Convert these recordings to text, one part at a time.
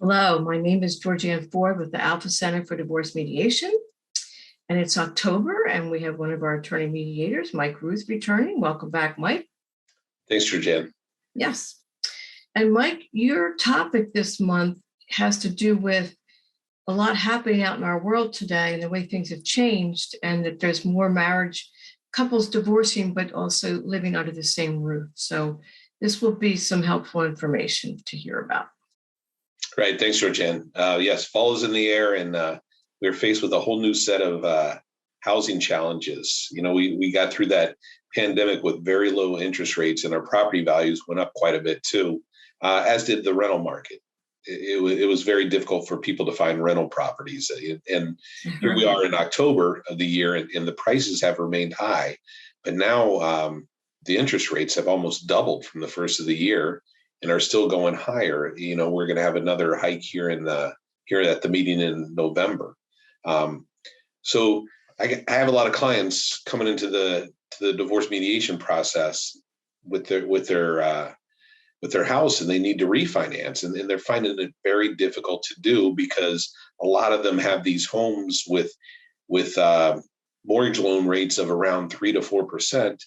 Hello, my name is Georgianne Ford with the Alpha Center for Divorce Mediation, and it's October, and we have one of our attorney mediators, Mike Routh, returning. Welcome back, Mike. Thanks, Georgianne. Yes. And Mike, your topic this month has to do with a lot happening out in our world today and the way things have changed, and that there's more marriage, couples divorcing, but also living under the same roof. So this will be some helpful information to hear about. Right. Thanks, Georgianne. Yes, fall is in the air, and we're faced with a whole new set of housing challenges. You know, we got through that pandemic with very low interest rates, and our property values went up quite a bit too, as did the rental market. It was very difficult for people to find rental properties. And here we are in October of the year, and the prices have remained high. But now the interest rates have almost doubled from the first of the year and are still going higher. You know, we're going to have another hike here at the meeting in November. So I have a lot of clients coming into the divorce mediation process with their house, and they need to refinance, and they're finding it very difficult to do because a lot of them have these homes with mortgage loan rates of around 3 to 4%.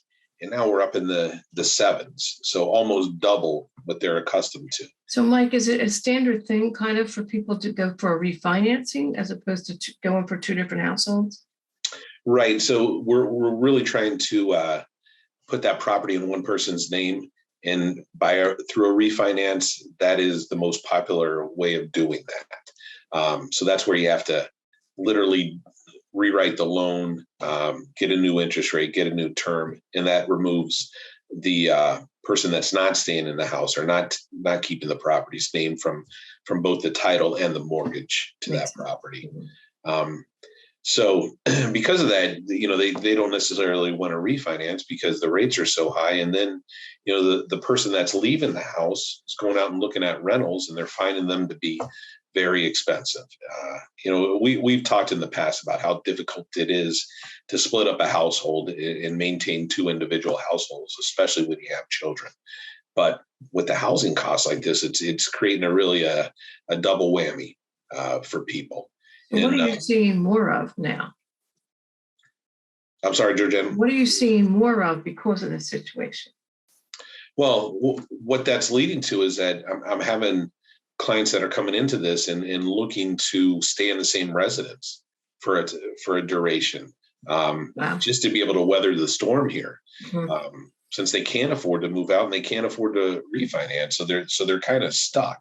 And now we're up in the sevens, so almost double what they're accustomed to. So, Mike, is it a standard thing kind of for people to go for a refinancing as opposed to going for two different households? Right. So we're really trying to put that property in one person's name, and through a refinance, that is the most popular way of doing that. So that's where you have to literally rewrite the loan, get a new interest rate, get a new term, and that removes the person that's not staying in the house or not keeping the property's name from both the title and the mortgage to that property. So because of that, you know, they don't necessarily want to refinance because the rates are so high. And then, you know, the person that's leaving the house is going out and looking at rentals, and they're finding them to be very expensive. You know, we've talked in the past about how difficult it is to split up a household and maintain two individual households, especially when you have children. But with the housing costs like this, it's creating a double whammy for people. So what are you seeing more of now? I'm sorry, Georgianne. What are you seeing more of because of this situation? Well, what that's leading to is that I'm having clients that are coming into this and looking to stay in the same residence for a duration, Wow. just to be able to weather the storm here, since they can't afford to move out and they can't afford to refinance, so they're kind of stuck.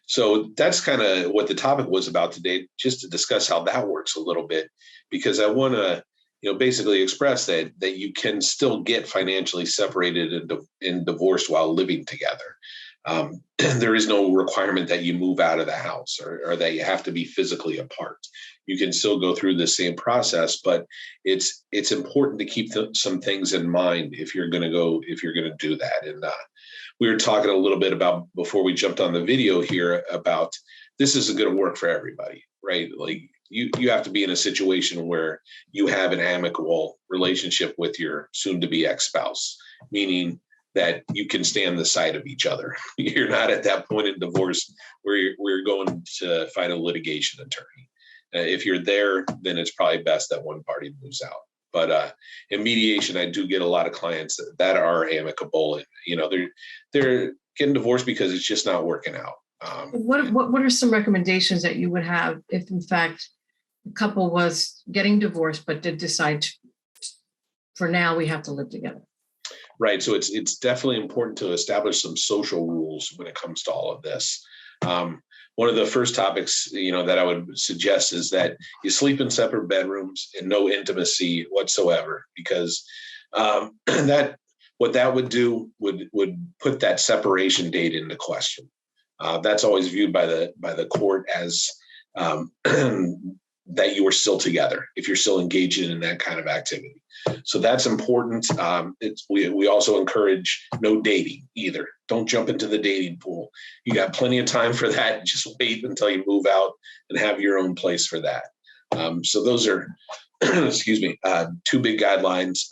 So that's kind of what the topic was about today, just to discuss how that works a little bit, because I want to, you know, basically express that you can still get financially separated and divorced while living together. There is no requirement that you move out of the house or that you have to be physically apart. You can still go through the same process, but it's important to keep some things in mind if you're going to do that. And we were talking a little bit about, before we jumped on the video here, about this isn't going to work for everybody, right? Like you have to be in a situation where you have an amicable relationship with your soon-to-be ex-spouse, meaning that you can stand the side of each other. You're not at that point in divorce where we're going to find a litigation attorney. If you're there, then it's probably best that one party moves out. But in mediation, I do get a lot of clients that are amicable, and you know they're getting divorced because it's just not working out. What are some recommendations that you would have if, in fact, the couple was getting divorced but did decide for now we have to live together? Right. So it's definitely important to establish some social rules when it comes to all of this. One of the first topics, you know, that I would suggest is that you sleep in separate bedrooms and no intimacy whatsoever, because that would do would put that separation date into question. That's always viewed by the court as that you are still together if you're still engaging in that kind of activity. So that's important. We also encourage no dating either. Don't jump into the dating pool. You got plenty of time for that. Just wait until you move out and have your own place for that. So those are, excuse me, two big guidelines.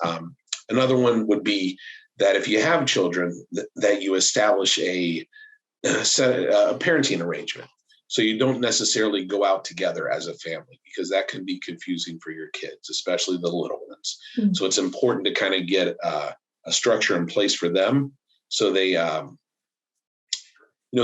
Another one would be that if you have children, that you establish a a parenting arrangement. So you don't necessarily go out together as a family, because that can be confusing for your kids, especially the little ones. Mm. So it's important to kind of get a structure in place for them, so they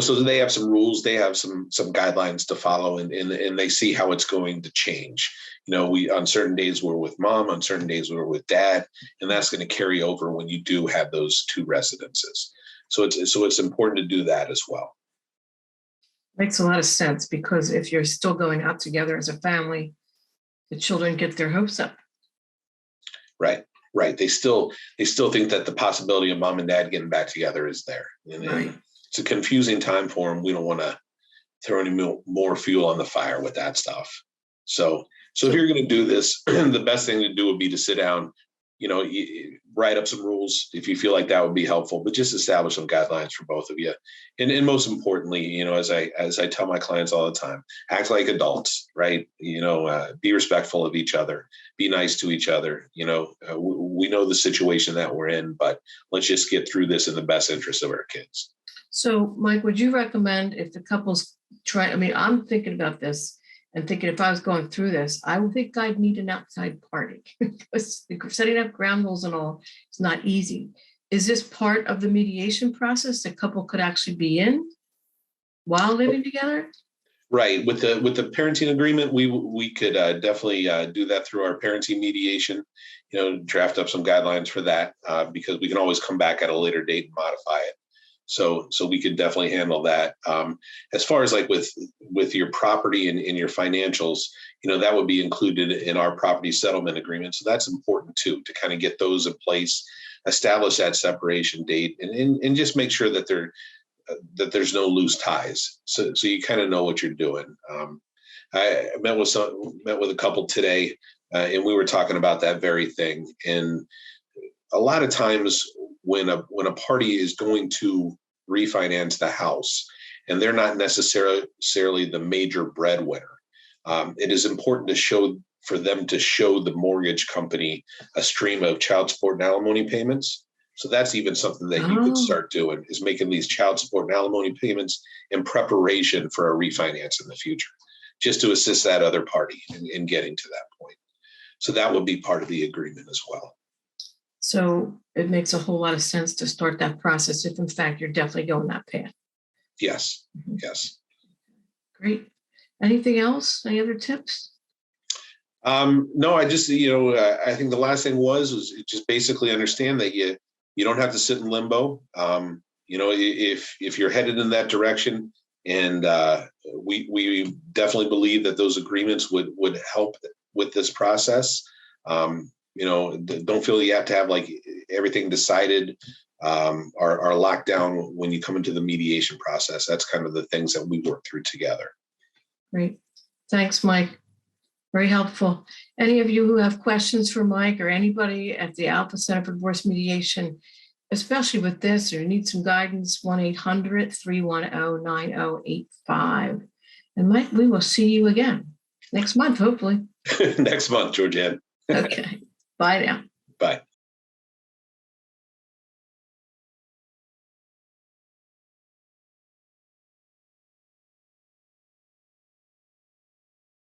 so they have some rules, they have some guidelines to follow, and they see how it's going to change. We, on certain days we're with mom, on certain days we're with dad, and that's going to carry over when you do have those two residences. So it's important to do that as well. Makes a lot of sense, because if you're still going out together as a family, the children get their hopes up. Right. They still think that the possibility of mom and dad getting back together is there. And it's a confusing time for them. We don't want to throw any more fuel on the fire with that stuff. So if you're going to do this, the best thing to do would be to sit down, write up some rules if you feel like that would be helpful, but just establish some guidelines for both of you. And most importantly, as I tell my clients all the time, act like adults, right? Be respectful of each other, be nice to each other. We know the situation that we're in, but let's just get through this in the best interest of our kids. So, Mike, would you recommend, if the couples I'm thinking about this and thinking, if I was going through this, I would think I'd need an outside party, because setting up ground rules and all is not easy. Is this part of the mediation process the couple could actually be in while living together? Right. With the parenting agreement, we could definitely do that through our parenting mediation, draft up some guidelines for that, because we can always come back at a later date and modify it. So we could definitely handle that. As far as like with your property and your financials, that would be included in our property settlement agreement. So that's important too, to kind of get those in place, establish that separation date, and just make sure that there's no loose ties. So you kind of know what you're doing. I met with a couple today, and we were talking about that very thing. And a lot of times when a party is going to refinance the house and they're not necessarily the major breadwinner, it is important for them to show the mortgage company a stream of child support and alimony payments. So that's even something that you could start doing, is making these child support and alimony payments in preparation for a refinance in the future, just to assist that other party in getting to that point. So that would be part of the agreement as well. So it makes a whole lot of sense to start that process if, in fact, you're definitely going that path. Yes. Yes. Great. Anything else? Any other tips? No, I just, I think the last thing was just basically understand that you don't have to sit in limbo. If you're headed in that direction, and we definitely believe that those agreements would help with this process. Don't feel you have to have like everything decided or locked down when you come into the mediation process. That's kind of the things that we work through together. Great. Thanks, Mike. Very helpful. Any of you who have questions for Mike or anybody at the Alpha Center for Divorce Mediation, especially with this, or need some guidance, 1-800-310-9085. And Mike, we will see you again next month, hopefully. Next month, Georgianne. Okay. Bye now. Bye.